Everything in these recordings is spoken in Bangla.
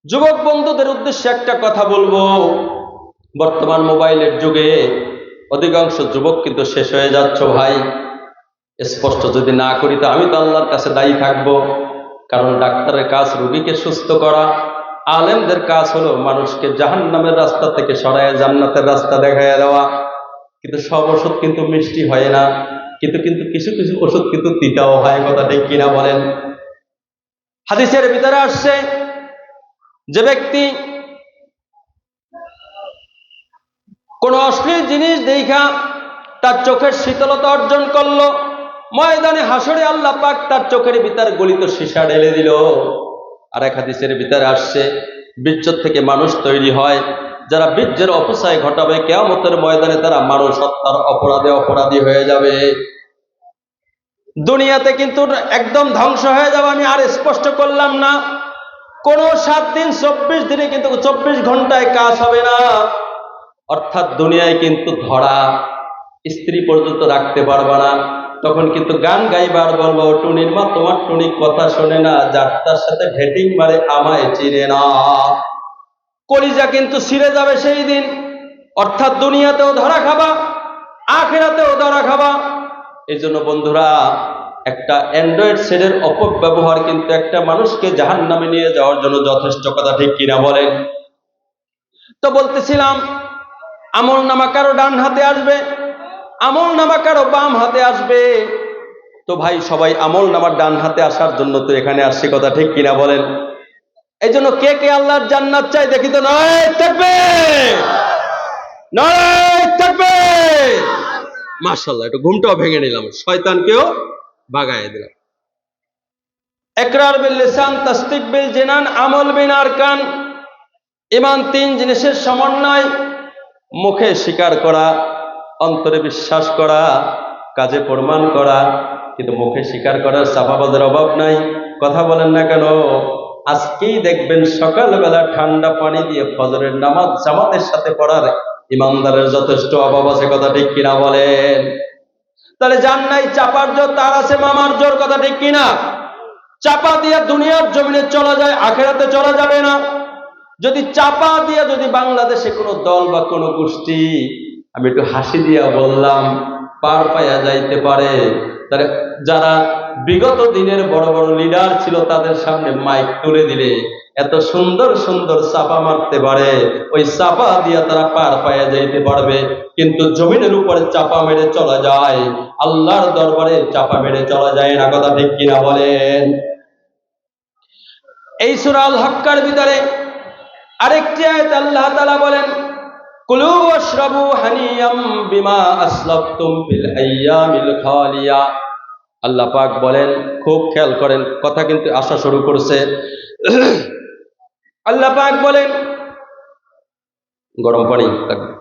যুবক বন্ধুদের উদ্দেশ্যে একটা কথা বলবো। বর্তমান মোবাইলের যুগে অধিকাংশ যুবক কিন্তু শেষ হয়ে যাচ্ছে ভাই। স্পষ্ট যদি না করি তো আমি তো আল্লাহর কাছে দায়ী থাকবো। কারণ ডাক্তারের কাজ রোগীকে সুস্থ করা, আলেমদের কাজ হলো মানুষকে জাহান্নামের রাস্তা থেকে সরায় জান্নাতের রাস্তা দেখাইয়া দেওয়া। কিন্তু সব ওষুধ কিন্তু মিষ্টি হয় না, কিন্তু কিন্তু কিছু কিছু ওষুধ কিন্তু তিতাও হয়। কথা ঠিক কিনা বলেন? হাদিসের ভিতরে আসছে, যে ব্যক্তি কোন অশ্লীল জিনিস দেখা তার চোখের শীতলতা অর্জন করলো, ময়দানে হাসরে আল্লাহ পাক তার চোখের ভিতর গলিত সীসা ঢেলে দিল। আর এক হাদিসের ভিতরে আসছে, বীর্য থেকে মানুষ তৈরি হয়, যারা বীর্যের অপচয় ঘটাবে কিয়ামতের ময়দানে তারা মানুষ হত্যার অপরাধী হয়ে যাবে। দুনিয়াতে কিন্তু একদম ধ্বংস হয়ে যাবে। আমি আর স্পষ্ট করলাম না, কোন 7 দিন 24 দিনে কিন্তু 24 ঘন্টায় কাজ হবে না। অর্থাৎ দুনিয়ায় কিন্তু ধরা, স্ত্রী পর্যন্ত রাখতে পারবা না। তখন কিন্তু গান গাইবার বলবো, টুনির মা তোমার টুনি কথা শোনে না, যার তার সাথে ভেটিং মারে আমায় চিনে না। কলিজা কিন্তু ছিঁড়ে যাবে সেই দিন। অর্থাৎ দুনিয়াতেও ধরা খাবা, আখিরাতেও ধরা খাবা। এই জন্য বন্ধুরা, একটা অ্যান্ড্রয়েড সেটের অপব্যবহার কিন্তু একটা মানুষকে জাহান্নামে নিয়ে যাওয়ার জন্য যথেষ্ট। কথা ঠিক কিনা বলেন? তো বলতেছিলাম, আমল নামা কারো ডান হাতে আসবে, আমল নামা কারো বাম হাতে আসবে। তো ভাই সবাই আমল নামার ডান হাতে আসার জন্য তো এখানে আসছে। কথা ঠিক কিনা বলেন? এই জন্য কে কে আল্লাহর জান্নাত চাই দেখি তো। নয় থাকবে, নয় থাকবে। মাশাআল্লাহ, একটু ঘুমটাও ভেঙে নিলাম, শয়তানকেও ভাগায় দিলাম। ইকরার বিল লিসান, তাসদিক বিল জিনান, আমল বিল আরকান। ঈমান 3 জিনিসের সমন্বয়। মুখে স্বীকার করা, অন্তরে বিশ্বাস করা, কাজে প্রমাণ করা। কিন্তু মুখে স্বীকার করার চাপাবাজের অভাব নাই। কথা বলেন না কেন? আজকেই দেখবেন সকালবেলা ঠান্ডা পানি দিয়ে ফজরের নামাজ জামাতের সাথে পড়ার ইমানদারের যথেষ্ট অভাব আছে। কথা ঠিক কিনা বলেন? তাহলে যার নাই চাপার জোর, তার আছে মামার জোর। কথা ঠিক কিনা? চাপা দিয়ে দুনিয়ার জমিনে চলা যায়, আখেরাতে চলা যাবে না। যদি চাপা দিয়ে যদি বাংলাদেশে কোনো দল বা কোনো গোষ্ঠী, আমি একটু হাসি দিয়া বললাম, পার পাইয়া যাইতে পারে, তাহলে যারা বিগত দিনের বড় বড় লিডার ছিল তাদের সামনে মাইক তুলে দিলে এত সুন্দর সুন্দর চাপা মারতে পারে, ওই চাপা দিয়া তারা পার পাইয়া যাইতে পারবে। কিন্তু জমিনের উপরে চাপা মেরে চলা যায়, আল্লাহর দরবারে চাপা মেরে চলা যায় না। কথা ঠিক কিনা বলেন? এই সূরা আল হাক্কার ভিতরে আরেকটি আয়াত আল্লাহ তাআলা বলেন, কুলু ওয়াশরাবু হানিয়াম বিমা আসলাফতুম ফিল আইয়ামিল খালিয়া। আল্লাহ পাক বলেন, খুব খেয়াল করেন, কথা কিন্তু আসা শুরু করছে। আল্লাহ পাক বলেন, গরম পানি লাগবে।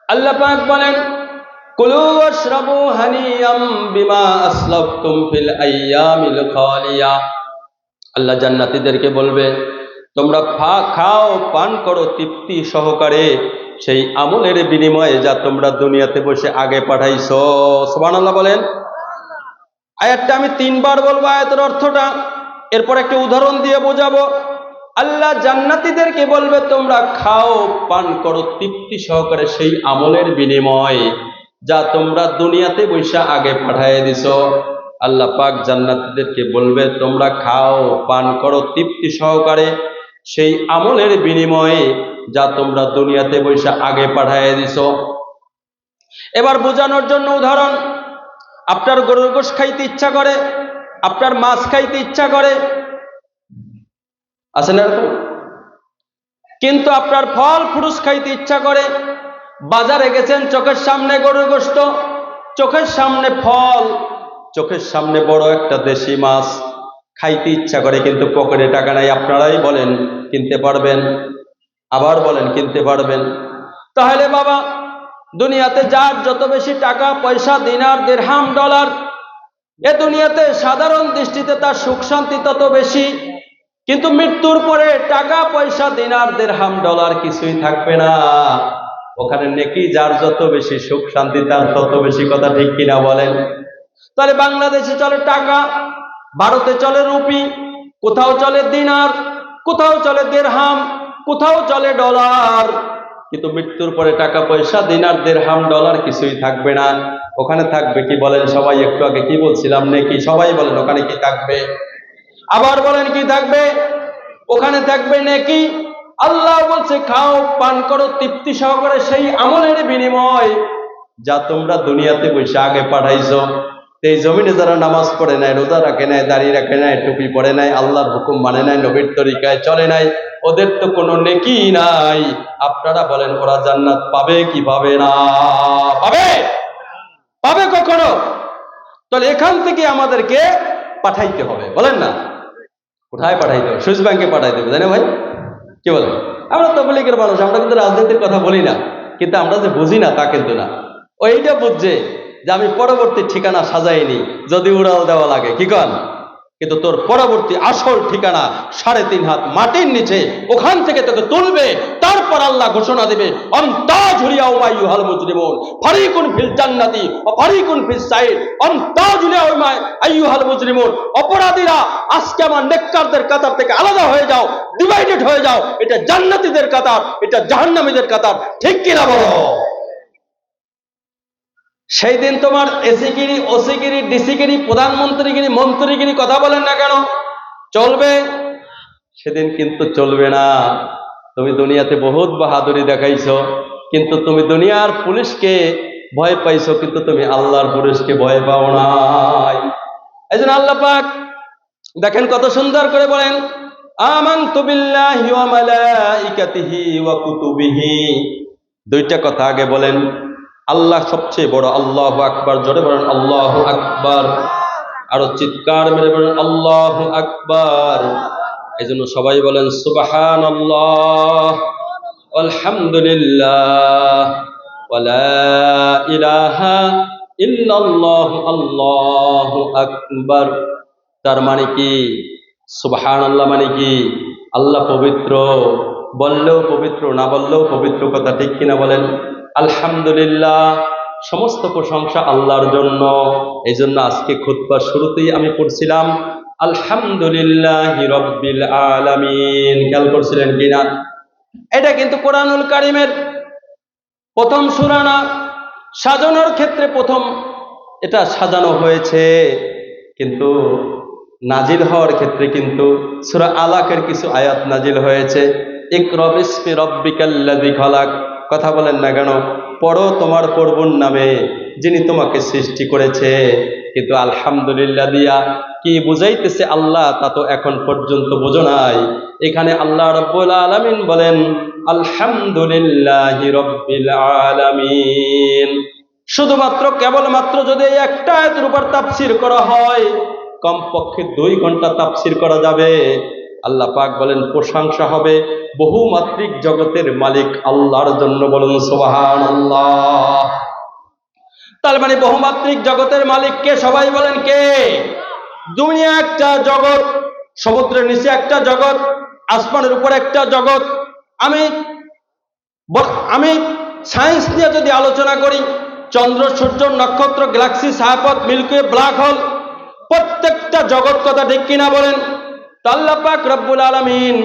আল্লাহ পাক বলেন, কুলু ওয়াশরাবু হানিয়াম বিমা আসলাফতুম ফিল আইয়ামিল খালিয়া। আল্লাহ জান্নাতীদেরকে বলবে, তোমরা খাও পান করো তৃপ্তি সহকারে সেই আমলের বিনিময়ে যা তোমরা দুনিয়াতে বসে আগে পাঠাইছো। সুবহানাল্লাহ বলেন। আয়াতটা আমি 3 বার বলবো, আয়াতের অর্থটা, এরপর একটা উদাহরণ দিয়ে বোঝাবো। আল্লাহ জান্নাতীদেরকে বলবে, তোমরা খাও পান করো তৃপ্তি সহকারে সেই আমলের বিনিময়ে যা তোমরা দুনিয়াতে বসে আগে পাঠাইয়া দিছো। আল্লাহ পাক জান্নাতীদেরকে বলবে, তোমরা খাও পান করো তৃপ্তি সহকারে সেই আমলের বিনিময়ে যা তোমরা দুনিয়াতে বসে আগে পাঠাইয়া দিছো। এবার বোঝানোর জন্য উদাহরণ, আপনার গরুর গোশত খাইতে ইচ্ছা করে, আপনার মাছ খাইতে ইচ্ছা করে, আছে না এরকম? কিন্তু আপনার ফল ফ্রুট খাইতে ইচ্ছা করে। বাজারে গেছেন, চোখের সামনে গরুর গোশত, চোখের সামনে ফল, চোখের সামনে বড় একটা দেশি মাছ, খাইতে ইচ্ছা করে কিন্তু পকেটে টাকা নাই। আপনারাই বলেন কিনতে পারবেন? আবার বলেন কিনতে পারবেন? তাহলে বাবা, দুনিয়াতে যার যত বেশি টাকা পয়সা, দিনার দিরহাম ডলার, এ দুনিয়াতে সাধারণ দৃষ্টিতে তার সুখ শান্তি তত বেশি। কিন্তু মৃত্যুর পরে টাকা পয়সা, দিনার দিরহাম ডলার কিছুই থাকবে না। ওখানে নেকি যার যত বেশি, সুখ শান্তি তার তত বেশি। কথা ঠিক কিনা বলেন? তাহলে বাংলাদেশে চলে টাকা, ভারতে চলে রুপি, কোথাও চলে দিনার, কোথাও চলে দিরহাম, কোথাও চলে ডলার। কিন্তু মৃত্যুর পরে টাকা পয়সা, দিনার, দিরহাম, ডলার কিছুই থাকবে না। ওখানে থাকবে কি বলেন সবাই? একটু আগে কি বলছিলাম নেকি? সবাই বলেন ওখানে কি থাকবে? আবার বলেন কি থাকবে? ওখানে থাকবে নেকি। আল্লাহ বলছে খাও পান করো তৃপ্তি সহকারে সেই আমলের বিনিময় যা তোমরা দুনিয়াতে বসে আগে পাঠাইছো। এই জমিনে যারা নামাজ পড়ে নাই, রোজা রাখে নাই, দাড়ি রাখে নাই, টুপি পড়ে নাই, আল্লাহর হুকুম মানে নাই, নবীর তরিকায় চলে নাই, ওদের তো কোনো নেকি নাই। আপনারা বলেন ওরা জান্নাত পাবে কি পাবে না? পাবে? পাবে কখনো? তাহলে এখান থেকে আমাদেরকে পাঠাইতে হবে, বলেন না? কোথায় পাঠাইতে হবে? সুইস ব্যাংকে পাঠাইতে হবে, তাই না ভাই? কি বলেন? আমরা তবলিগের মানুষ, আমরা কিন্তু রাজনীতির কথা বলি না, কিন্তু আমরা যে বুঝি না তা কিন্তু না। ওইটা বুঝছে যে আমি পরবর্তী ঠিকানা সাজাইনি, যদি উড়াল দেওয়া লাগে, কি কন? কিন্তু তোর পরবর্তী আসল ঠিকানা 3.5 হাত মাটির নিচে, ওখান থেকে তোকে তুলবে। তারপর আল্লাহ ঘোষণা দেবে আনতাজুলিয়া উমাইয়ুহাল মুজরিমুন ফারিকুন ফিল জান্নাতি ওয়া ফারিকুন ফিস সাইর। আনতাজুলিয়া উমাইয়ুহাল মুজরিমুন, অপরাধীরা আজকে আমার নেককারদের কাতার থেকে আলাদা হয়ে যাও, ডিভাইডেড হয়ে যাও। এটা জান্নাতীদের কাতার, এটা জাহান্নামীদের কাতার। ঠিক কিনা বলো? সেই দিন তোমার এসিগিরি, ওসিগিরি, ডিসিগিরি, প্রধানমন্ত্রীগিরি, মন্ত্রীগিরি কথা বলেন না কেন চলবে? সেদিন কিন্তু চলবে না। তুমি দুনিয়াতে বহুত বাহাদুরি দেখাইছো, কিন্তু তুমি দুনিয়ার পুলিশকে ভয় পাইছো, কিন্তু তুমি আল্লাহর পুলিশকে ভয় পাও নাই। এই জন্য আল্লাহ পাক দেখেন কত সুন্দর করে বলেন আমানতু বিল্লাহি ওয়া মালাইকাতিহি ওয়া কুতুবিহি। দুইটা কথা আগে বলেন, আল্লাহ সবচেয়ে বড়, আল্লাহু আকবার। জোরে বলেন আল্লাহু আকবার, আরো চিৎকার মেরে বলেন আল্লাহু আকবার। এই জন্য সবাই বলেন সুবহানাল্লাহ আলহামদুলিল্লাহ ওয়া লা ইলাহা ইল্লাল্লাহ আল্লাহু আকবার। তার মানে কি? সুবহানাল্লাহ মানে কি? আল্লাহ পবিত্র, বললেও পবিত্র, না বললেও পবিত্র, কথা ঠিক কিনা বলেন? আলহামদুলিল্লাহ, সমস্ত প্রশংসা আল্লাহর জন্য। এই জন্য আজকে খুতবার শুরুতেই আমি পড়ছিলাম আলহামদুলিল্লাহি রাব্বিল আলামিন। খেয়াল করছিলেন কিনা? এটা কিন্তু কোরআনুল কারীমের প্রথম সূরা না, সাজানোর ক্ষেত্রে প্রথম এটা সাজানো হয়েছে, কিন্তু নাজিল হওয়ার ক্ষেত্রে কিন্তু সূরা আলাকের কিছু আয়াত নাজিল হয়েছে। ইকরা বিসমি রাব্বিকাল্লাযী খালাক। কথা বলেন না কেন? পড়ো তোমার প্রভুর নামে যিনি তোমাকে সৃষ্টি করেছে। কিন্তু আলহামদুলিল্লাহ দিয়া কি বুঝাইতেছে আল্লাহ তা তো এখন পর্যন্ত বুঝো নাই। এখানে আল্লাহ রাব্বুল আলামিন বলেন আলহামদুলিল্লাহি রাব্বিল আলামিন। শুধুমাত্র কেবলমাত্র যদি এই একটা আয়াতের উপর তাফসীর করা হয়, কমপক্ষে 2 ঘন্টা তাফসীর করা যাবে। আল্লাহ পাক বলেন প্রশংসা হবে বহুমাত্রিক জগতের মালিক আল্লাহর জন্য। বলুন সুবহানাল্লাহ। তার মানে বহুমাত্রিক জগতের মালিক কে? সবাই বলেন কে? দুনিয়া একটা জগৎ, সমুদ্রের নিচে একটা জগৎ, আসমানের উপর একটা জগৎ। আমি সায়েন্স নিয়ে যদি আলোচনা করি, চন্দ্র, সূর্য, নক্ষত্র, গ্যালাক্সি, ছায়াপথ, মিল্কি ওয়ে, ব্ল্যাক হোল, প্রত্যেকটা জগৎ, কথা ঠিক কিনা বলেন? আল্লাহ পাক রব্বুল আলামিন,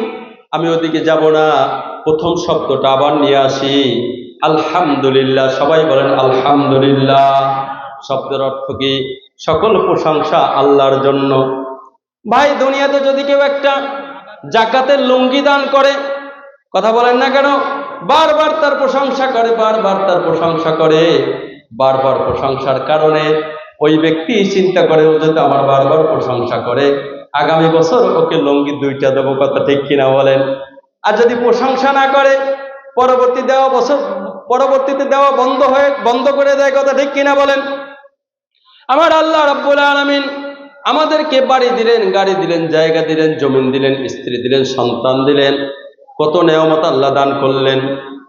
আমি ওদিকে যাব না, প্রথম শব্দটা আবার নিয়ে আসি আলহামদুলিল্লাহ। সবাই বলেন আলহামদুলিল্লাহ। শব্দের অর্থ কি? সকল প্রশংসা আল্লাহর জন্য। ভাই দুনিয়াতে যদি কেউ একটা জাকাতের লুঙ্গি দান করে, কথা বলেন না কেন? বারবার তার প্রশংসা করে, বারবার তার প্রশংসা করে। বারবার প্রশংসার কারণে ওই ব্যক্তি চিন্তা করে ও যদি আমার বারবার প্রশংসা করে, আগামী বছর ওকে লুঙ্গি 2টা দেবো। কথা ঠিক কিনা বলেন? আর যদি প্রশংসা না করে, পরবর্তীতে দেওয়া বন্ধ করে দেয়। কথা ঠিক কিনা বলেন? আমার আল্লাহ রাব্বুল আলামিন আমাদেরকে বাড়ি দিলেন, গাড়ি দিলেন, জায়গা দিলেন, জমিন দিলেন, স্ত্রী দিলেন, সন্তান দিলেন, কত নেয়ামত আল্লাহ দান করলেন।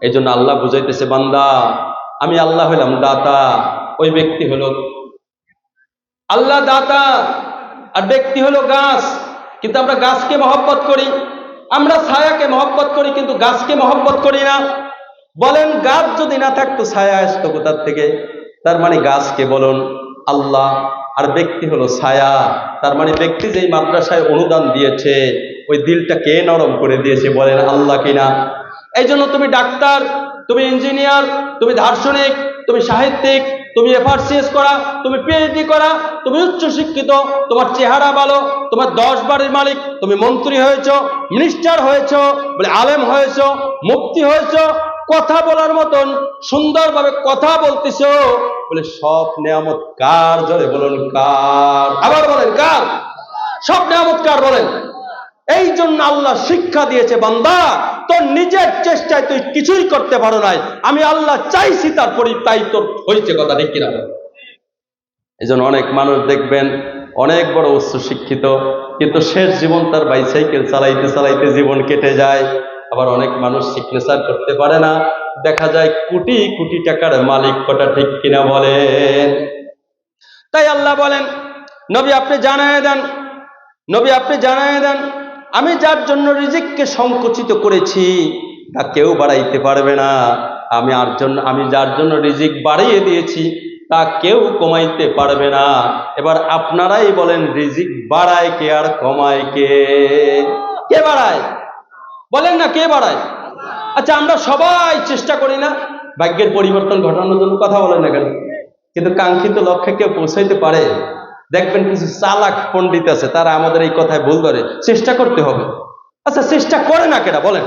এই জন্য আল্লাহ বুঝাইতেছে বান্দা আমি আল্লাহ হইলাম দাতা, ওই ব্যক্তি হলো আল্লাহ দাতা, আর ব্যক্তি হলো গাছ। কিন্তু আমরা গাছকে মহব্বত করি, আমরা ছায়াকে মহব্বত করি, কিন্তু গাছকে মহব্বত করি না। বলেন গাছ যদি না থাকতো ছায়া আসতো কোথার থেকে? তার মানে গাছকে বলুন আল্লাহ, আর ব্যক্তি হলো ছায়া। তার মানে ব্যক্তি যেই মাদ্রাসায় অনুদান দিয়েছে ওই দিলটা কে নরম করে দিয়েছে বলেন আল্লাহ কিনা? এই জন্য তুমি ডাক্তার, তুমি ইঞ্জিনিয়ার, তুমি দার্শনিক, তুমি সাহিত্যিক, তুমি এফআরসিএস করা, তুমি পিএইচডি করা, তুমি উচ্চ শিক্ষিত, তোমার চেহারা ভালো, তোমার 10 বাড়ির মালিক, তুমি মন্ত্রী হয়েছো, মিনিস্টার হয়েছো, বলে আলেম হয়েছো, মুফতি হয়েছো, কথা বলার মতন সুন্দরভাবে কথা বলতেছো, বলে সব নিয়ামত কার? জোরে বলুন কার? আবার বলেন কার? সব নিয়ামত কার বলেন? এই জন্য আল্লাহ শিক্ষা দিয়েছে, বান্দা তোর নিজের চেষ্টায় তুই কিছুই করতে পারো নাই, আমি আল্লাহ চাইছি তারপরে তাই তোর হয়েছে। কথা ঠিক কিনা? এই জন্য অনেক মানুষ দেখবেন অনেক বড় উচ্চ শিক্ষিত, কিন্তু শেষ জীবন তার বাইসাইকেল চালাইতে চালাইতে জীবন কেটে যায়। আবার অনেক মানুষ সিগনেচার করতে পারে না, দেখা যায় কোটি কোটি টাকার মালিক। কটা ঠিক কিনা বলেন? তাই আল্লাহ বলেন, নবী আপনি জানায় দেন, নবী আপনি জানায় দেন, আমি যার জন্য রিজিককে সংকুচিত করেছি তা কেউ বাড়াইতে পারবে না। আমি যার জন্য রিজিক বাড়িয়ে দিয়েছি তা কেউ কমাইতে পারবে না। এবার আপনারাই বলেন, রিজিক বাড়ায় কে আর কমায় কে? কে বাড়ায়? বলেন না, কে বাড়ায়? আচ্ছা, আমরা সবাই চেষ্টা করি না ভাগ্যের পরিবর্তন ঘটানোর জন্য? কথা বলেন না কেন? কিন্তু কাঙ্ক্ষিত লক্ষ্যে কেউ পৌঁছাইতে পারে? দেখবেন কিছু চালাক পণ্ডিত আছে, তারা আমাদের এই কথায় ভুল ধরে, চেষ্টা করতে হবে। আচ্ছা, চেষ্টা করে না কেনা? বলেন,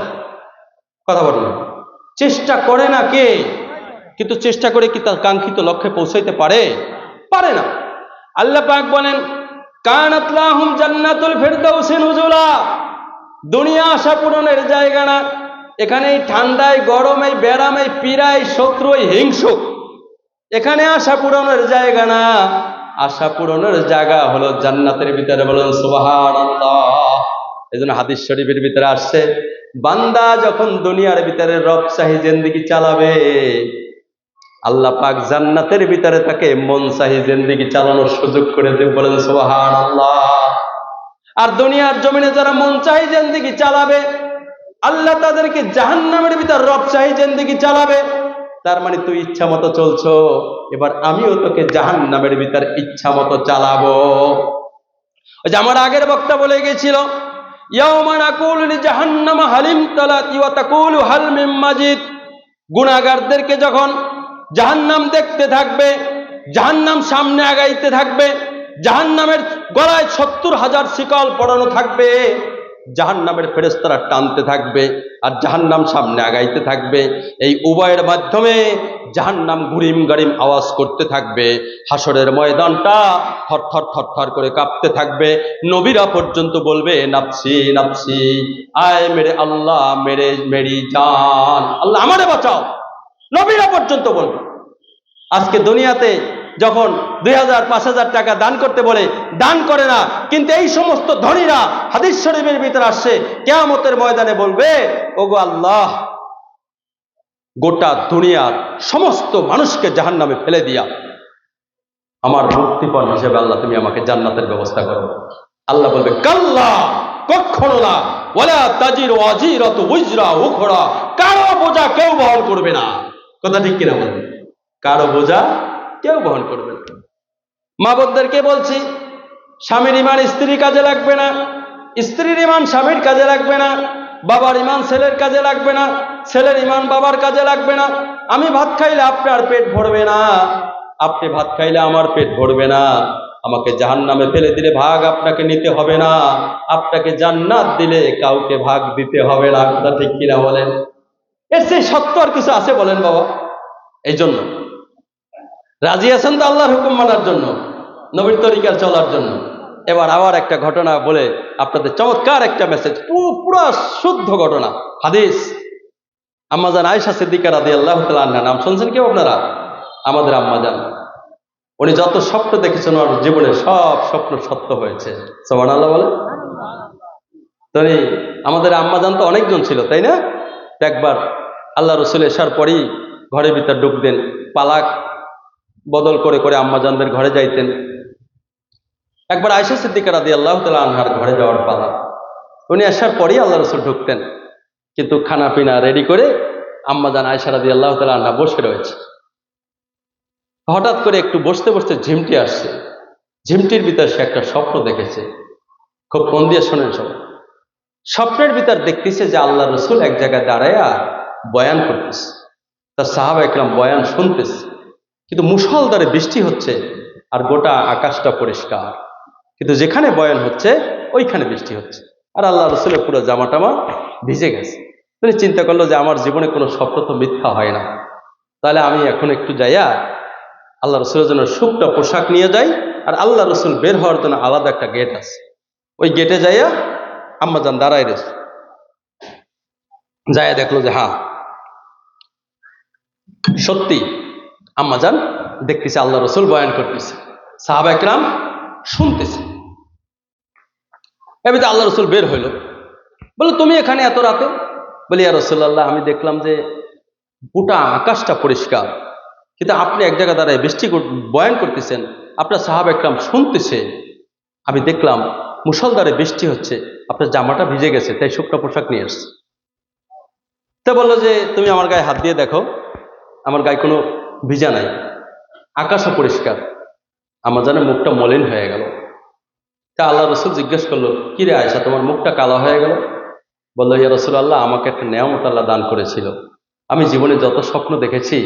কথা বলেন। চেষ্টা করে না কে? কিন্তু চেষ্টা করে কি তার কাঙ্ক্ষিত লক্ষ্যে পৌঁছাইতে পারে? পারে না। আল্লাহ পাক বলেন, কানাত লাহুম জান্নাতুল ফিরদাউসি নুজুলা। দুনিয়া আশা পূরণের জায়গা না। এখানে এই ঠান্ডায়, গরমে, ব্যারামে, পীড়ায়, শত্রু, হিংসুক, এখানে আশা পূরণের জায়গা না। আশা পূরণের জায়গা হলো জান্নাতের ভিতরে। বলুন সুবহানাল্লাহ। এই জন্য হাদিস শরীফের ভিতরে আসছে, বান্দা যখন দুনিয়ার ভিতরে রবশাহী জিন্দেগি চালাবে, আল্লাহ পাক জান্নাতের ভিতরে তাকে মনশাহী জিন্দেগি চালানোর সুযোগ করে দেবে। বলেন সুবহানাল্লাহ। আর দুনিয়ার জমিনে যারা মনশাহী জিন্দেগি চালাবে, আল্লাহ তাদেরকে জাহান্নামের ভিতর রবশাহী জিন্দেগি চালাবে। তার মানে তুই ইচ্ছা মতো চলছো, এবার আমিও তোকে জাহান্নামের ভিতর ইচ্ছা মতো চালাবো। ওই যে আমার আগের বক্তা বলে গেছিল, ইয়াউমা নাকুলু লিজাহান্নামা হালিম তালাতি ওয়া তাকুলু হাল মিন মাজিদ। গুনাহগারদেরকে যখন জাহান্নাম দেখতে থাকবে, জাহান্নাম সামনে আগাইতে থাকবে, জাহান্নামের গলায় 70,000 শিকল পড়ানো থাকবে, জাহান্নামের ফেরেশতারা টানতে থাকবে আর জাহান্নাম সামনে আগাইতে থাকবে। এই উভয়ের মাধ্যমে জাহান্নাম গুরিম গারিম আওয়াজ করতে থাকবে। হাসরের ময়দানটা থরথর থরথর করে কাঁপতে থাকবে। নবীরা পর্যন্ত বলবে, নাফসি নাফসি, আয় মেরে আল্লাহ, মেরি জান, আল্লাহ আমারে বাঁচাও। নবীরা পর্যন্ত বলবে। আজকে দুনিয়াতে যখন 2000 5000 টাকা দান করতে বলে, দান করে না, কিন্তু এই সমস্ত ধনীরা হাদিস শরীফের ভিতরে আসছে, কিয়ামতের ময়দানে বলবে, ওগো আল্লাহ, গোটা দুনিয়ার সমস্ত মানুষকে জাহান্নামে ফেলে দিয়া আমার মুক্তিপণ হিসেবে আল্লাহ তুমি আমাকে জান্নাতের ব্যবস্থা করো। আল্লাহ বলবে, কাল্লা, কখনো না, ওয়ালা তাজিরু ওয়াজিরাতু উজরা উখরা, কারো বোঝা কেউ বহন করবে না। কথা ঠিক কিনা বলবে? কারো বোঝা কেউ বহন করবে না। মা বোনদেরকে বলছি, স্বামীর ইমান স্ত্রীর কাজে লাগবে না, স্ত্রীর ইমান স্বামীর কাজে লাগবে না, বাবার ইমান ছেলের কাজে লাগবে না, ছেলের ইমান বাবার কাজে লাগবে না। আমি ভাত খাইলে আপনার পেট ভরবে না, আপনি ভাত খাইলে আমার পেট ভরবে না। আমাকে জাহান্নামে ফেলে দিলে ভাগ আপনাকে নিতে হবে না, আপনাকে জান্নাত দিলে কাউকে ভাগ দিতে হবে না। কথা ঠিক কিনা বলেন? এর সেই সত্য আর কিছু আছে বলেন বাবা? এই জন্য রাজি আছেন তো আল্লাহর হুকুম মানার জন্য, নবীর তরিকার চলার জন্য? এবার আবার একটা ঘটনা বলে আপনাদের চমৎকার একটা মেসেজ, পুরো শুদ্ধ ঘটনা, হাদিস। আম্মাজান আয়েশা সিদ্দিকা রাদিয়াল্লাহু তাআলা আনহা, নাম শুনছেন কেউ আপনারা? আমাদের আম্মাজান, উনি যত স্বপ্ন দেখেছেন ওর জীবনে সব স্বপ্ন সত্য হয়েছে। সুবহানাল্লাহ বলে। তো আমাদের আম্মাজান তো অনেকজন ছিল, তাই না? একবার আল্লাহ রসুল এসার পরেই ঘরের ভিতর ঢুকতেন, পালাক বদল করে করে আম্মাজানদের ঘরে যাইতেন। একবার আয়েশা সিদ্দিকা রাদিয়াল্লাহু তাআলা আনহার ঘরে যাওয়ার পালা, উনি আসার পরেই আল্লাহ রসুল ঢুকতেন, কিন্তু খানা পিনা রেডি করে আম্মাজান আয়েশা রাদিয়াল্লাহু তাআলা আনহা বসে রয়েছে। হঠাৎ করে একটু বসতে বসতে ঝিমটি আসছে। ঝিমটির ভিতর সে একটা স্বপ্ন দেখেছে। খুব মন দিয়ে শোনেন সব। স্বপ্নের ভিতর দেখতেছে যে আল্লাহ রসুল এক জায়গায় দাঁড়ায়া বয়ান করতেছে, তার সাহাবা একরাম বয়ান শুনতেছে, কিন্তু মুষলধারে বৃষ্টি হচ্ছে আর গোটা আকাশটা পরিষ্কার, কিন্তু যেখানে বয়ান হচ্ছে ওইখানে বৃষ্টি হচ্ছে, আর আল্লাহ রসুলের পুরো জামাটামা ভিজে গেছে। তিনি চিন্তা করলো যে আমার জীবনে কোনো স্বপ্ন তো মিথ্যা হয় না, তাহলে আমি এখন একটু যাইয়া আল্লাহ রসুলের জন্য শুকনো পোশাক নিয়ে যাই, আর আল্লাহ রসুল বের হওয়ার জন্য আলাদা একটা গেট আছে, ওই গেটে যাইয়া আম্মাজান দাঁড়ায় রয়েছে। যাইয়া দেখলো যে হ্যাঁ সত্যি আম্মাজান দেখতেছে আল্লাহ রসুল বয়ান করতেছে, সাহাবা একরাম শুনতেছে। এমনিতে আল্লাহ রসুল বের হইল, বললো তুমি এখানে এত রাতে? বলি ইয়া রাসূলুল্লাহ, আমি দেখলাম যে গোটা আকাশটা পরিষ্কার, কিন্তু আপনি এক জায়গায় দাঁড়ায় বৃষ্টি বয়ান করতেছেন, আপনার সাহাবা একরাম শুনতেছে, আমি দেখলাম মুষলধারে বৃষ্টি হচ্ছে, আপনার জামাটা ভিজে গেছে, তাই শুকনো পোশাক নিয়ে এসছে। তা বললো যে তুমি আমার গায়ে হাত দিয়ে দেখো, আমার গায়ে কোনো ভিজা নাই, আকাশও পরিষ্কার। আমার যেন মুখটা মলিন হয়ে গেল। তা আল্লাহ রসুল জিজ্ঞেস করলো, কি রে আয়েশা, তোমার মুখটা কালো হয়ে গেল? বললো ইয়া রাসূলুল্লাহ, আমাকে একটা নেয়ামত আল্লাহ দান করেছিল। আমি জীবনে যত স্বপ্ন দেখেছি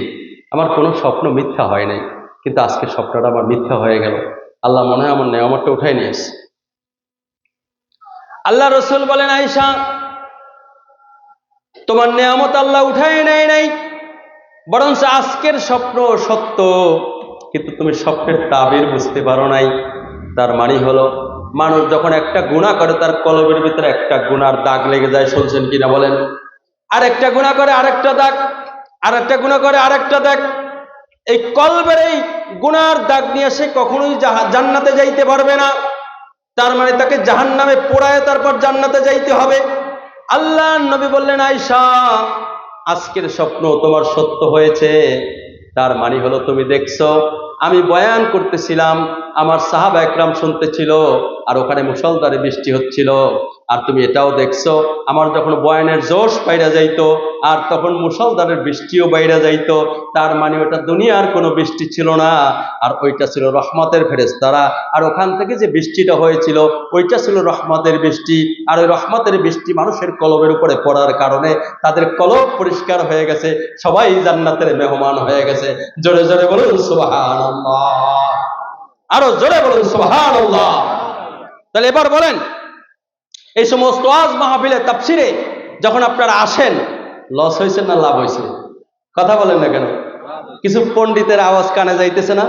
আমার কোনো স্বপ্ন মিথ্যা হয় নাই, কিন্তু আজকে স্বপ্নটা আমার মিথ্যা হয়ে গেল। আল্লাহ মনে হয় আমার নেয়ামতটা উঠাই নিয়ে এসছে। আল্লাহ রসুল বলেন, আয়েশা তোমার নেয়ামত আল্লাহ উঠাই নেয় নাই, বরঞ্চ আজকের স্বপ্ন সত্য, কিন্তু তুমি স্বপ্নের তাবির বুঝতে পারো নাই। তার মানে হলো মানুষ যখন একটা গুনাহ করে তার কলবের ভিতরে একটা গুনার দাগ লেগে যায়, শুনছেন কিনা বলেন? আরেকটা গুনাহ করে আরেকটা দাগ, আরেকটা গুনাহ করে আরেকটা দাগ, এই কলবের এই গুনার দাগ নিয়ে সে কখনোই জান্নাতে যাইতে পারবে না। তার মানে তাকে জাহান্নামে পোড়ায় তারপর জান্নাতে যাইতে হবে। আল্লাহ নবী বললেন, আয়েশা আজকের স্বপ্ন তোমার সত্য হয়েছে, তার মানে হলো তুমি দেখছো আমি বয়ান করতেছিলাম, আমার সাহাবা একরাম শুনতেছিল, আর ওখানে মুষলধারে বৃষ্টি হচ্ছিল, আর তুমি এটাও দেখছো আমার যখন বয়ানের জোশ বাইরে যাইতো আর তখন মুষলধারের বৃষ্টিও বাইরে যাইতো, তার মানে ওটা দুনিয়ার কোনো বৃষ্টি ছিল না, আর ওইটা ছিল রহমতের ফেরেশতারা, আর ওখান থেকে যে বৃষ্টিটা হয়েছিল ওইটা ছিল রহমতের বৃষ্টি, আর ওই রহমতের বৃষ্টি মানুষের কলবের উপরে পড়ার কারণে তাদের কলব পরিষ্কার হয়ে গেছে, সবাই জান্নাতের মেহমান হয়ে গেছে। জোরে জোরে বলুন সুবহানাল্লাহ, আরো জোরে বলুন সুবহানাল্লাহ। তাহলে এবার বলেন, এই সমস্ত ওয়াজ মাহফিলে তাফসিরে যখন আপনারা আসেন, লস হয়েছে না লাভ হয়েছে? কথা বলেন না কেন? কিছু পণ্ডিতের আওয়াজ কানে যাইতেছে না?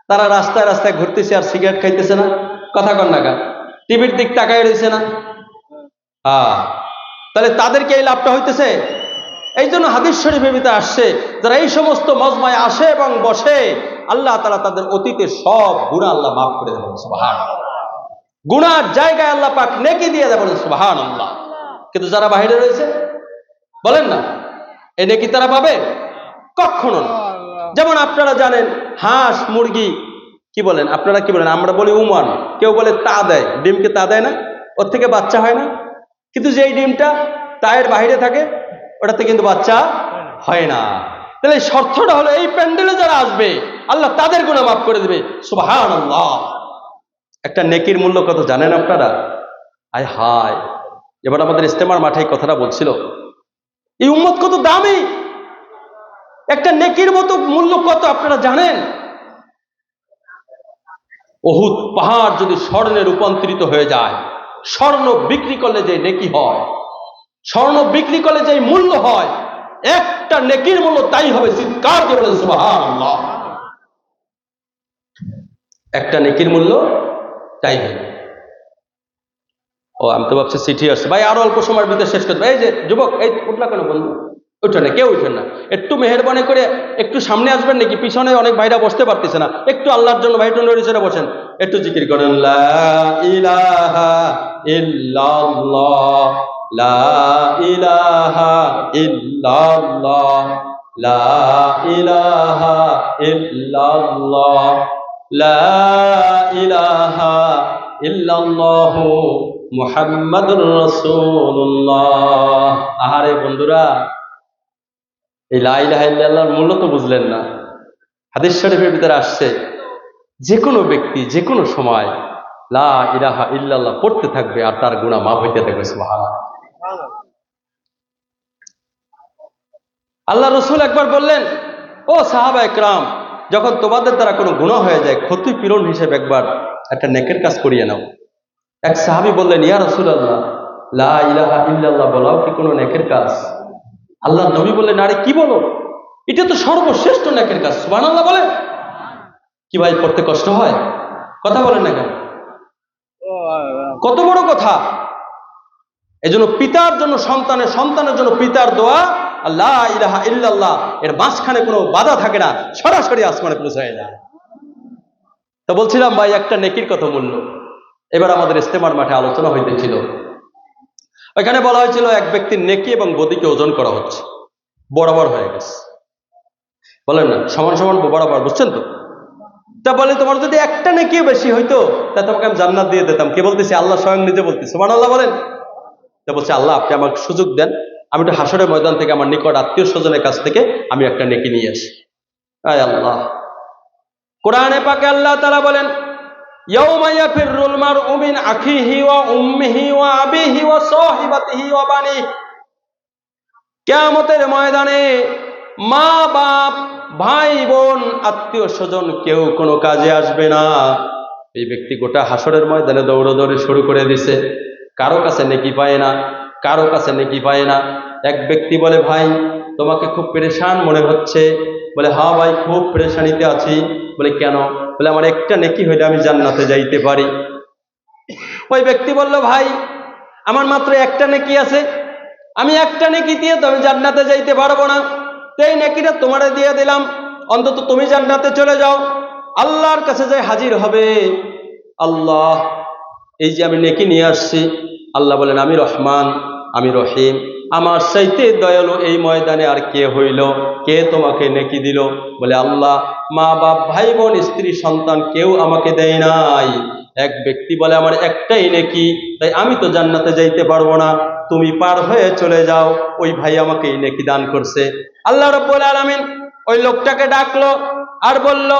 তারা রাস্তায় রাস্তায় ঘুরতেছে আর সিগারেট খাইতেছে না? কথা কন না কেন? টিভির দিক তাকায় রয়েছে না? তাহলে তাদেরকে এই লাভটা হইতেছে। এই জন্য হাদিস শরীফের ভিতরে আসছে, যারা এই সমস্ত মজমায় আসে এবং বসে, আল্লাহ তাআলা তাদের অতীতের সব গুনাহ আল্লাহ মাফ করে দেবেন, সুবহানাল্লাহ। গুনার জায়গায় আল্লাহ পাক নেকি দিয়ে দেবেন, সুবহানাল্লাহ। কিন্তু যারা বাইরে রয়েছে, বলেন না এই নেকি তারা পাবে? কখনো না। যেমন আপনারা জানেন হাঁস মুরগি কি বলেন, আপনারা কি বলেন? আমরা বলি উমান, কেউ বলে তা দেয়, ডিমকে তা দেয় না, ওর থেকে বাচ্চা হয় না, কিন্তু যেই ডিমটা তায়ের বাইরে থাকে ওটাতে কিন্তু বাচ্চা হয় না। তাহলে শর্তটা হলো এই প্যান্ডেলে যারা আসবে আল্লাহ তাদের গুনাহ মাফ করে দেবে, সুবহানাল্লাহ। একটা নেকির মূল্য কত জানেন আপনারা? আয় হায়, এবার আমাদের ইস্তেমার মাঠে এই কথাটা বলছিল, এই উম্মত কত দামি, একটা নেকির মতো মূল্য কত আপনারা জানেন? উহুদ পাহাড় যদি স্বর্ণে রূপান্তরিত হয়ে যায়, স্বর্ণ বিক্রি করলে যে নেকি হয়, স্বর্ণ বিক্রি করলে যে মূল্য হয়, একটা নেকির মূল্য তাই হবে, চিৎকার দিয়ে বলেন সুবহানাল্লাহ। একটা নেকির মূল্য তাই হবে। ও আমি তো ভাবছি চিঠি আসছে, ভাই আরো অল্প সময়ের ভিতরে শেষ করতে। এই যে যুবক, এই উঠলা কেন বন্ধু? উঠে না, কেউ উঠেন না, একটু মেহেরবানি করে একটু সামনে আসবেন নাকি? পিছনে অনেক ভাইরা বসতে পারতেছে না, একটু আল্লাহর জন্য ভাই নড়ে চড়ে বসেন, একটু জিকির করেন, লা ইলাহা ইল্লাল্লাহ, লা ইলাহা ইল্লাল্লাহ, লা ইলাহা ইল্লাল্লাহ, লা ইলাহা ইল্লাল্লাহু মুহাম্মাদুর রাসূলুল্লাহ। আহারে বন্ধুরা, এই লা ইলাহা ইল্লাল্লাহর মূল্য তো বুঝলেন না। হাদিস শরীফের ভিতরে আসছে, যে কোনো ব্যক্তি যে কোনো সময় লা ইলাহা ইল্লাল্লাহ পড়তে থাকবে আর তার গুনাহ মাফ হইতে থাকবে। সুবহানাল্লাহ। আল্লাহ রসুল একবার বললেন, ও সাহাবা একরাম, যখন তোমাদের দ্বারা কোনো গুনাহ হয়ে যায়, ক্ষতিপূরণ হিসেবে একবার একটা নেকের কাজ করিয়ে নাও। এক সাহাবী বললেন, ইয়া রাসূলুল্লাহ, লা ইলাহা ইল্লাল্লাহ বলাও কি কোনো নেকের কাজ? আল্লাহ নবী বললেন, আরে কি বলো, এটা তো সর্বশ্রেষ্ঠ নেকের কাজ। সুবহানাল্লাহ বলে। কি ভাই, পড়তে কষ্ট হয়? কথা বলেন না কেন? কত বড় কথা! এজন্য পিতার জন্য সন্তানের, সন্তানের জন্য পিতার দোয়া, লা ইলাহা ইল্লাল্লাহ, এর মাঝখানে কোনো বাধা থাকে না, সরাসরি আসমানে পৌঁছায় যায়। তো বলছিলাম ভাই, একটা নেকির কত মূল্য। এবার আমাদের ইস্তেমার মাঠে আলোচনা হইতেছিল, ওইখানে বলা হয়েছিল এক ব্যক্তির নেকি এবং বদিকে ওজন করা হচ্ছে, বরাবর হয়ে গেছে। বলেন না, সমান সমান বরাবর, বুঝছেন তো? তা বলে, তোমার যদি একটা নেকিও বেশি হইতো তা তোমাকে আমি জান্নাত দিয়ে দিতাম। কে বলতেছি? আল্লাহ স্বয়ং নিজে বলতেছে। সুবহানাল্লাহ বলেন। তা বলছে, আল্লাহ আপনি আমাকে সুযোগ দেন, আমি একটু হাসরের ময়দান থেকে আমার নিকট আত্মীয় স্বজনের কাছ থেকে আমি একটা নেকি নিয়ে আসি। আয় আল্লাহ, কোরআনে পাকে আল্লাহ তাআলা বলেন, ইয়াউমা ইয়াফিরুল মারউ মিন আখিহি ওয়া উম্মিহি ওয়া আবিহি ওয়া সাহিবাতিহি ওয়া বানিহি। কিয়ামতের ময়দানে মা বাপ, ভাই বোন, আত্মীয় স্বজন কেউ কোনো কাজে আসবে না। এই ব্যক্তি গোটা হাসরের ময়দানে দৌড়াদৌড়ি শুরু করে দিছে, কারো কাছে নেকি পায় না, কারো কাছে নেকি পায় না। এক ব্যক্তি বলে, ভাই তোমাকে খুব পেরেশান মনে হচ্ছে। বলে, হ্যাঁ ভাই, খুব পেরেশানিতে আছি। বলে, কেন? বলে, আমার একটা নেকি হইলে আমি জান্নাতে যাইতে পারি। ওই ব্যক্তি বলল, ভাই আমার মাত্র একটা নেকি আছে, আমি একটা নেকি দিয়ে তো আমি জান্নাতে যাইতে পারবো না, তো এই নেকিটা তোমারে দিয়ে দিলাম, অন্তত তুমি জান্নাতে চলে যাও। আল্লাহর কাছে যাই হাজির হবে, আল্লাহ এই যে আমি নেকি নিয়ে আসছি, আল্লাহ বলেন, আমি রহমান, আমি রহিম, আমার চাইতে দয়ালু এই ময়দানে আর কে হইল? কে তোমাকে নেকি দিল? বলে, আল্লাহ মা বাপ, ভাই বোন, স্ত্রী সন্তান কেউ আমাকে দেয় নাই। এক ব্যক্তি বলে, আমার একটাই নেকি, তাই আমি তো জান্নাতে যাইতে পারবো না, তুমি পার হয়ে চলে যাও, ওই ভাই আমাকে এই নেকি দান করছে। আল্লাহ রাব্বুল আলামিন ওই লোকটাকে ডাকলো আর বলল,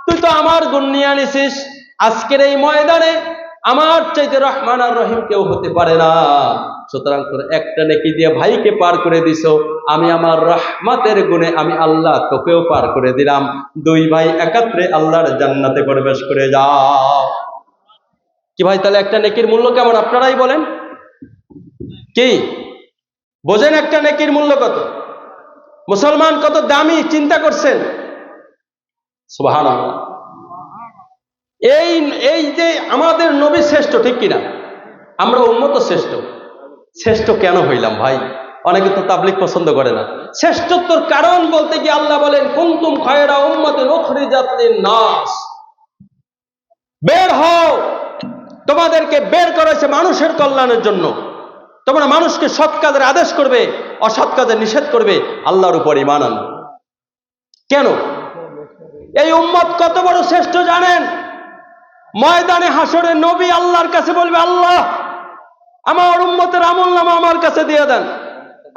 তুই তো আমার গুণ নিয়ে আনিছিস, আজকের এই ময়দানে আমার চাইতে রহমান আর রহিম কেউ হতে পারে না, সুতরাং তোর একটা নেকি দিয়ে ভাইকে পার করে দিছো, আমি আমার রহমতের গুণে আমি আল্লাহ তোকেও পার করে দিলাম, দুই ভাই একাত্রে আল্লাহর জান্নাতে প্রবেশ করে যাও। কি ভাই, তাহলে একটা নেকির মূল্য কেমন? আপনারাই বলেন, কি বোঝেন একটা নেকির মূল্য কত? মুসলমান কত দামি চিন্তা করছেন? সুবহানাল্লাহ। এই যে আমাদের নবী শ্রেষ্ঠ, ঠিক কিনা? আমরা উম্মত শ্রেষ্ঠ। শ্রেষ্ঠ কেন হইলাম ভাই? অনেকে তো তাবলীগ পছন্দ করে না। শ্রেষ্ঠত্বর কারণ বলতে গিয়ে আল্লাহ বলেন, কুনতুম খায়রা উম্মাতিন উখরিজাত লিন-নাস, বের হও, তোমাদেরকে বের করা হয়েছে মানুষের কল্যাণের জন্য। তোমরা মানুষকে সৎ কাজের আদেশ করবে, অসৎ কাজের নিষেধ করবে, আল্লাহর উপর ঈমান আনবে। কেন? এই উম্মত কত বড় শ্রেষ্ঠ জানেন? ময়দানে হাসরে নবী আল্লাহর কাছে বলবে, আল্লাহ আমার উম্মতের আমলনামা আমার কাছে দিয়ে দেন,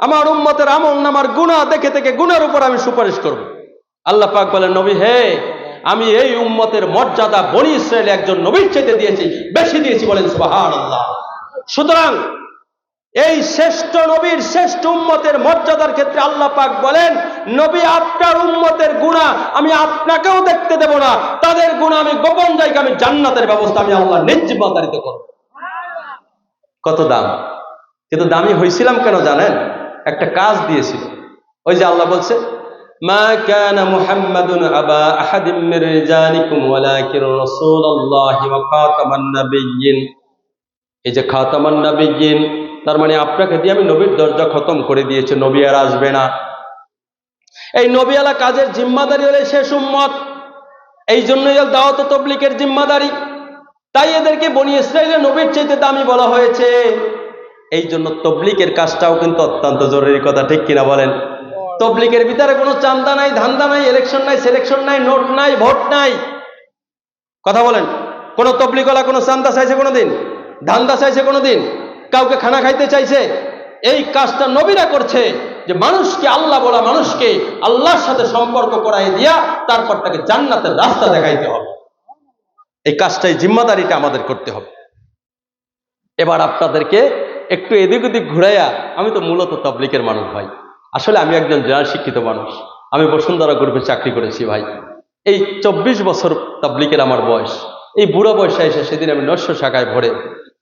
আমার উম্মতের আমলনামার গুনাহ দেখে থেকে গুনার উপর আমি সুপারিশ করব। আল্লাহ পাক বলেন, নবী হে, আমি এই উম্মতের মর্যাদা বনি ইসরায়েল একজন নবীর চাইতে দিয়েছি, বেশি দিয়েছি, বলেন সুবহানাল্লাহ। সুতরাং এই শ্রেষ্ঠ নবীর, শ্রেষ্ঠ উম্মতের মর্যাদার ক্ষেত্রে আল্লাহ পাক বলেন, নবী আপনার উম্মতের গুনাহ আমি আপনাকেও দেখতে দেব না, তাদের গুনাহ আমি গোপন জায়গা, আমি জান্নাতের ব্যবস্থা আমি আল্লাহ নিজ জিম্মাদারিতে করব। কত দাম! কিন্তু দামি হয়েছিলাম কেন জানেন? একটা কাজ দিয়েছিল। ওই যে আল্লাহ বলছে, মা কানা মুহাম্মাদুন আবা আহাদিম মির রিজালিকুম ওয়ালাকিন রাসূলুল্লাহি ওয়া খাতামান নাবিয়্যিন। এই যে খাতামান নাবিয়্যিন, তার মানে আপনাকে দিয়ে আমি নবীর দরজা খতম করে দিয়েছি, নবী আর আসবে না। এই নবীওয়ালা কাজের জিম্মাদারি হলে শেষ উম্মত, এই জন্যই দাওয়াত ও তাবলীগের জিম্মাদারি। তাই এদেরকে বনি ইসরাইলের নবীর চাইতে দামি বলা হয়েছে। এই জন্য তাবলীগের কাজটাও কিন্তু অত্যন্ত জরুরি কথা, ঠিক কিনা বলেন? তাবলীগের ভিতরে কোনো চান্দা নাই, ধান্দা নাই, ইলেকশন নাই, সিলেকশন নাই, নোট নাই, ভোট নাই। কথা বলেন, কোন তাবলীগওয়ালা কোনো চান্দা চাইছে কোনোদিন? ধান্দা চাইছে কোনোদিন? কাউকে খানা খাইতে চাইছে? এই কাজটা নবীরা করছে। যে মানুষকে আল্লাহ বলা মানুষকে আল্লাহর সাথে সম্পর্ক করাই দিয়া তারপর তাকে জান্নাতের রাস্তা দেখাইতে হবে। এই কাজটাই জিম্মাদারিটা আমাদের করতে হবে। এবার আপনাদেরকে একটু এদিক ওদিক ঘুরাইয়া, আমি তো মূলত তাবলিগের মানুষ ভাই, আসলে আমি একজন জেনারেল শিক্ষিত মানুষ, আমি বসুন্ধরা গ্রুপে চাকরি করেছি ভাই। এই 24 বছর তাবলিগের আমার বয়স। এই বুড়ো বয়সে এসে সেদিন আমি নস্য শাখায় ভরে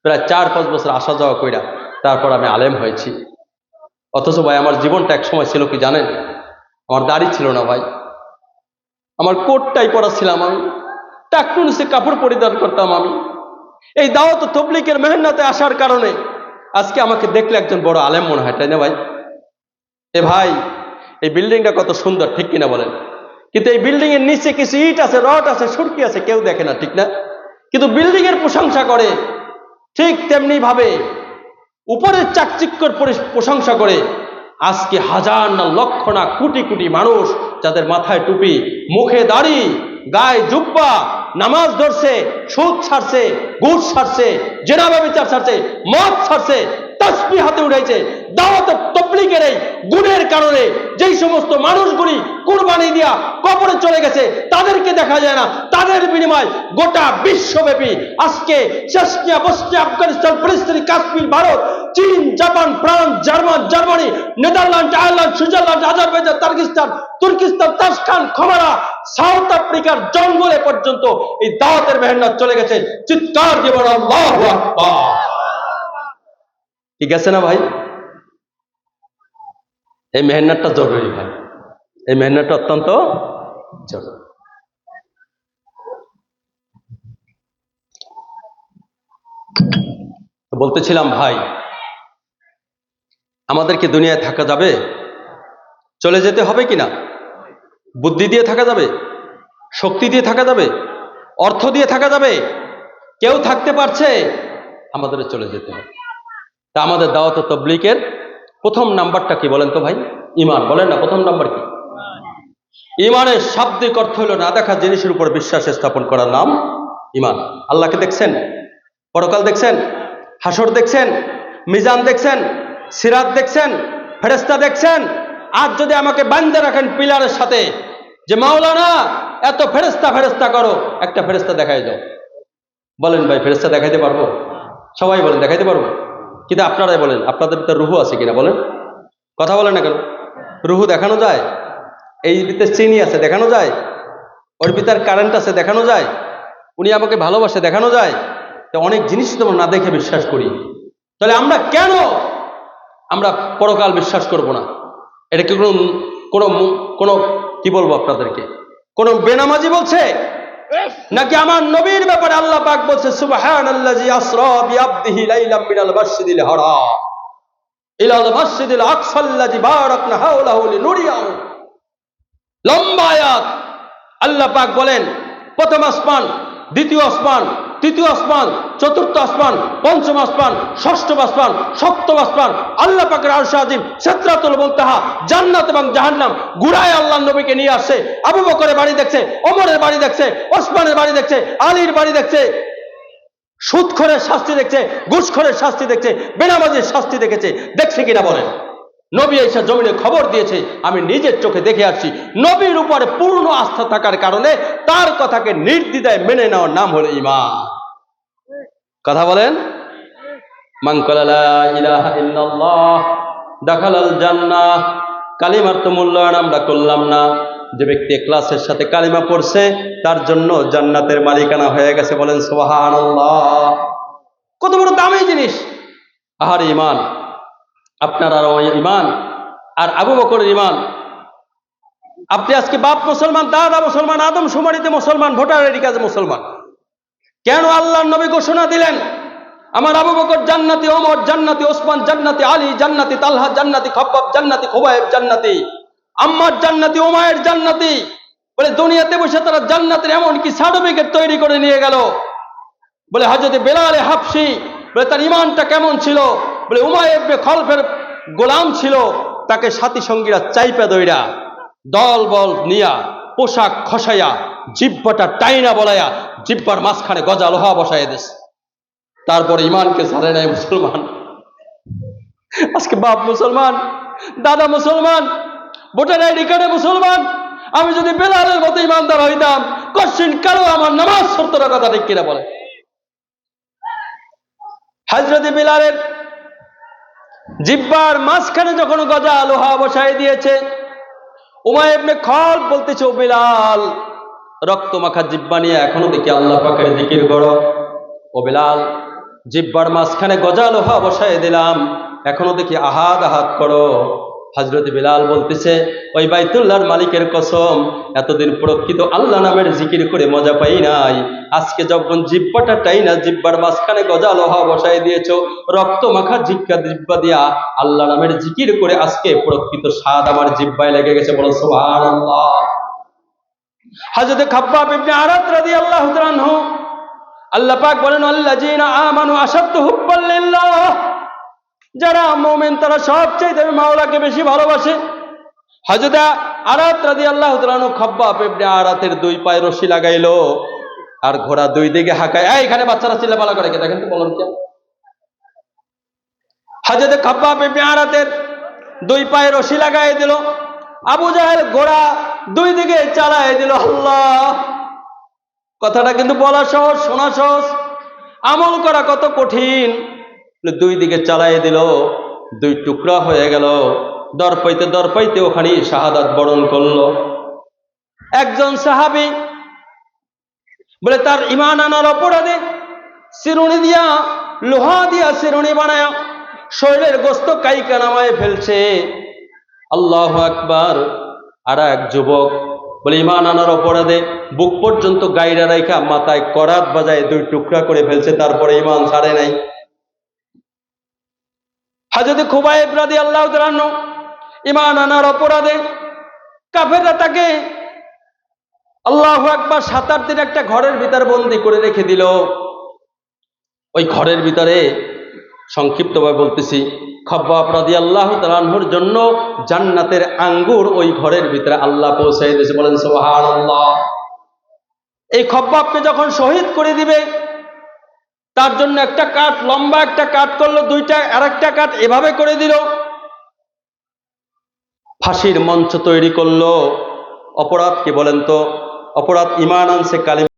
প্রায় 4-5 বছর আসা যাওয়া কইরা তারপর আমি আলেম হয়েছি। অথচ ভাই আমার জীবনটা এক সময় ছিল কি জানেন? আমার দাড়ি ছিল না ভাই, আমার কোটটাই পরা ছিলাম আমি, টাকটু নিচে কাপড় পরিধান করতাম আমি। এই দাওয়াত তাবলীগের মেহনতে আসার কারণে আজকে আমাকে দেখলে একজন বড় আলেম মনে হয়, তাই না ভাই? এ ভাই, এই বিল্ডিংটা কত সুন্দর, ঠিক কিনা বলেন? কিন্তু এই বিল্ডিং এর নিচে কিছু ইট আছে, রড আছে, সুরকি আছে, কেউ দেখে না, ঠিক না? কিন্তু বিল্ডিং এর প্রশংসা করে। ঠিক তেমনি ভাবে উপরের চাকচিক্যর প্রশংসা করে আজকে হাজার না লক্ষ না কোটি কোটি মানুষ যাদের মাথায় টুপি, মুখে দাড়ি, গায়ে জুব্বা, নামাজ ধরছে, সুদ ছাড়ছে, ঘুষ ছাড়ছে, জেনা ব্যভিচার ছাড়ছে, মদ ছাড়ছে, তাসবিহ হাতে উঠাইছে, দাওয়াত তাবলীগের এই গুণের কারণে যেই সমস্ত মানুষগুলি কুরবানি দিয়া কবরে চলে গেছে তাদেরকে দেখা যায় না, তাদের বিনিময় গোটা বিশ্বব্যাপী আজকে চেচনিয়া, বসনিয়া, আফগানিস্তান, ফিলিস্তিন, কাশ্মীর, ভারত, চীন, Japan, France, Germany, Netherland, Ireland, Switzerland, Azerbaijan, তার্কিস্তান, তুর্কিস্তান, তাসখান, খমারা, সাউথ আফ্রিকার জঙ্গলে পর্যন্ত এই দাওয়াতের মেহনত চলে গেছে। চিৎকার দিয়ে বলো আল্লাহু আকবার। ঠিক আছে না ভাই? এই মেহনতটা জরুরি ভাই, এই মেহনতটা অত্যন্ত জরুরি। তো বলতেছিলাম ভাই, আমাদেরকে দুনিয়ায় থাকা যাবে? চলে যেতে হবে কিনা? বুদ্ধি দিয়ে থাকা যাবে? শক্তি দিয়ে থাকা যাবে? অর্থ দিয়ে থাকা যাবে? কেউ থাকতে পারছে? আমাদের চলে যেতে হবে। তা আমাদের দাওয়াত তাবলীগের প্রথম নাম্বারটা কি বলেন তো ভাই? ঈমান। বলেন না, প্রথম নাম্বার কি? ঈমানের শাব্দিক অর্থ হলো না দেখা জিনিসের উপর বিশ্বাস স্থাপন করার নাম ঈমান। আল্লাহকে দেখছেন? পরকাল দেখছেন? হাসর দেখছেন? মিজান দেখছেন? সিরাত দেখছেন? ফেরেশতা দেখছেন? আজ যদি আমাকে বাঁধে রাখেন পিলারের সাথে যে মাওলানা এত ফেরেশতা করো, একটা ফেরেশতা দেখাই দাও, বলেন ভাই ফেরেশতা দেখাইতে পারবো? সবাই বলেন দেখাইতে পারবো। কিন্তু আপনারাই বলেন, আপনাদের ভিতরে রুহু আছে কিনা বলেন? কথা বলেন না কেন? রুহু দেখানো যায়? এই ভিতরে চিনি আছে দেখানো যায়? ওর ভিতরে কারেন্ট আছে দেখানো যায়? উনি আমাকে ভালোবাসে দেখানো যায়? তো অনেক জিনিস তো না দেখে বিশ্বাস করি। তাহলে আমরা কেন আমরা পরকাল বিশ্বাস করব না? এটা কি কোনো কি বলবো আপনাদেরকে, কোন বেনামাজি বলছে? নাকি আমার নবীর ব্যাপারে আল্লাহ পাক বলছে সুবহানাল্লাযী আসরা বিআবদিহি লাইলাম মিনাল মাসজিদিল হারাম ইলাল মাসজিদিল আকসাল্লাযী বারাকনা হাওলাহু লিনুরিয়াহু। লম্বা আয়াত। আল্লাহ পাক বলেন প্রথম আসমান, দ্বিতীয় আসমান, তৃতীয় আসমান, চতুর্থ আসমান, পঞ্চম আসমান, ষষ্ঠ আসমান, সপ্তম আসমান, আল্লাহ পাকের আরশ আজিম, সিদরাতুল মুনতাহা, জান্নাত এবং জাহান্নাম ঘুরায় আল্লাহর নবীকে নিয়ে আসছে। আবু বকরের বাড়ি দেখছে, ওমরের বাড়ি দেখছে, ওসমানের বাড়ি দেখছে, আলীর বাড়ি দেখছে, সুদখোরের শাস্তি দেখছে, ঘুষখোরের শাস্তি দেখছে, বেনামাজির শাস্তি দেখছে কিনা বলেন? নবী এসে জমিনে খবর দিয়েছে, আমি নিজের চোখে দেখে আসছি। নবীর উপরে পূর্ণ আস্থা থাকার কারণে তার কথাকে নির্দ্বিধায় মেনে নেওয়ার নাম হলো ঈমান। কথা বলেন। মান ক্বালা লা ইলাহা ইল্লাল্লাহ দাখালাল জান্নাহ। কালিমার তো মূল্যায়ন আমরা করলাম না। যে ব্যক্তি ইখলাসের সাথে কালিমা পড়ছে তার জন্য জান্নাতের মালিকানা হয়ে গেছে। বলেন সুবহানাল্লাহ। কত বড় দামি জিনিস! আহার ঈমান, আপনার আর ঈমান আর আবু বকরের ঈমান। আপনি আজকে বাপ মুসলমান, দাদা মুসলমান, আদম শুমারিতে মুসলমান, ভোটার আইডি কার্ডে মুসলমান। কেন আল্লাহর নবী ঘোষণা দিলেন আমার আবু বকর জান্নাতি, ওমর জান্নাতি, ওসমান জান্নাতি, আলী জান্নাতি, তালহা জান্নাতি, খাব্বাব জান্নাতি, খুবাইব জান্নাতি, আম্মার জান্নাতি, উমায়ের জান্নাতি। বলে দুনিয়াতে বসে তারা জান্নাতের এমন কি সার্টিফিকেট তৈরি করে নিয়ে গেল। বলে হযরত বেলাল হাবশী, বলে তার ঈমানটা কেমন ছিল? বলে উমাইয়া ইবনে খলফের গোলাম ছিল, তাকে সাথী সঙ্গীরা চাইপা দইরা দল বল নিয়া পোশাক খসাইয়া জিহ্বাটা টাইনা বলাইয়া জিহ্বার মাঝখানে গজা লোহা বসাইয়া দিয়েছে। তারপরে ঈমানকে ছাড়ে নাই মুসলমান। আজকে বাপ মুসলমান, দাদা মুসলমান, ভোটার আইডি কার্ডে মুসলমান, আমি যদি বেলালের মতো ইমানদার হইতাম কশ্চিন কালো আমার নামাজ সত্তর কথা ঠিক কিনা বলে। হযরত বিলালের জিহ্বার মাঝখানে যখন গজা লোহা বসায় দিয়েছে, উমাইয়া ইবনে খালদ বলতেছে, ও বিলাল, রক্ত মাখা জিহ্বা নিয়ে এখনো দেখি আল্লাহ পাকের জিকির করো। ও বিলাল, জিহ্বার মাঝখানে গজা লোহা বসায় দিলাম, এখনো দেখি আহাদ আহাদ করো। হযরত বিলাল বলতেছে, ওই বাইতুল্লাহর মালিকের কসম, এতদিন প্রকৃত আল্লাহ নামের জিকির করে মজা পাই নাই, আজকে যখন জিহ্বাটা টাইনা জিহ্বার মাঝখানে গজা লোহা বসায় দিয়েছো, রক্ত মাখা জিহ্বা দিয়া আল্লাহ নামের জিকির করে আজকে প্রকৃত স্বাদ আমার জিহ্বায় লেগে গেছে। বলো সুবহানাল্লাহ। হযরত খাব্বাব ইবনে আরাত রাদিয়াল্লাহু তাআলা আনহু, আল্লাহ পাক বলেন, আল্লাযীনা আমানু আশাদ্দু হুব্বাল লিল্লাহ, যারা মুমিন তারা সবচেয়ে মাওলাকে বেশি ভালোবাসে। হযরত আরাত রাদিয়াল্লাহু তাআলা আনহু খাব্বাব ইবনে আরাতের দুই পায়ে রশি লাগাইলো, আর ঘোড়া দুই দিকে হাঁকায়। এখানে বাচ্চারা চিল্লাপালা করে, কে দেখেন তো, বলেন কেন? হযরত খাব্বাব ইবনে আরাতের দুই পায়ে রশি লাগাই দিল, আবু জাহেল ঘোড়া দুই দিকে চালায় দিল। আল্লাহ, কথাটা কিন্তু বলা সহজ, শোনা সহজ, আমল করা কত কঠিন। দুই দিকে চালায় দিল, দুই টুকরা হয়ে গেল, দর পাইতে ওখানে শাহাদাত বরণ করলো। একজন সাহাবী বলে, তার ঈমান আনার অপরাধে চিরুনি দিয়া, লোহা দিয়া চিরুনি বানায় শরীরের গোস্ত কাইকা নামায় ফেলছে। আল্লাহু আকবার। আর এক যুবক বলে, ঈমান আনার অপরাধে বুক পর্যন্ত গাইরা রাইখা মাথায় করাত বাজায় দুই টুকরা করে ফেলছে, তারপরে ঈমান ছাড়ে নাই। হযরত খুবাইব রাদিয়াল্লাহু তাআলা আনহু ঈমান আনার অপরাধে কাফেররা তাকে আল্লাহু আকবার 7 দিন একটা ঘরের ভিতর বন্দি করে রেখে দিল। ওই ঘরের ভিতরে, সংক্ষিপ্তভাবে বলতেছি, খাব্বাব রাদিয়াল্লাহু তাআলা আনহুর জন্য জান্নাতের আঙ্গুর ওই ঘরের ভিতরে আল্লাহ পৌঁছায় দিয়েছে। বলেন সুবহানাল্লাহ। এই খাব্বাবকে যখন শহীদ করে দিবে, তার জন্য একটা কাঠ, লম্বা একটা কাঠ করলো, দুইটা আরেকটা কাঠ এভাবে করে দিল, ফাঁসির মঞ্চ তৈরি করলো। অপরাধ কি বলেন তো? অপরাধ ঈমান আনছে, কালিমা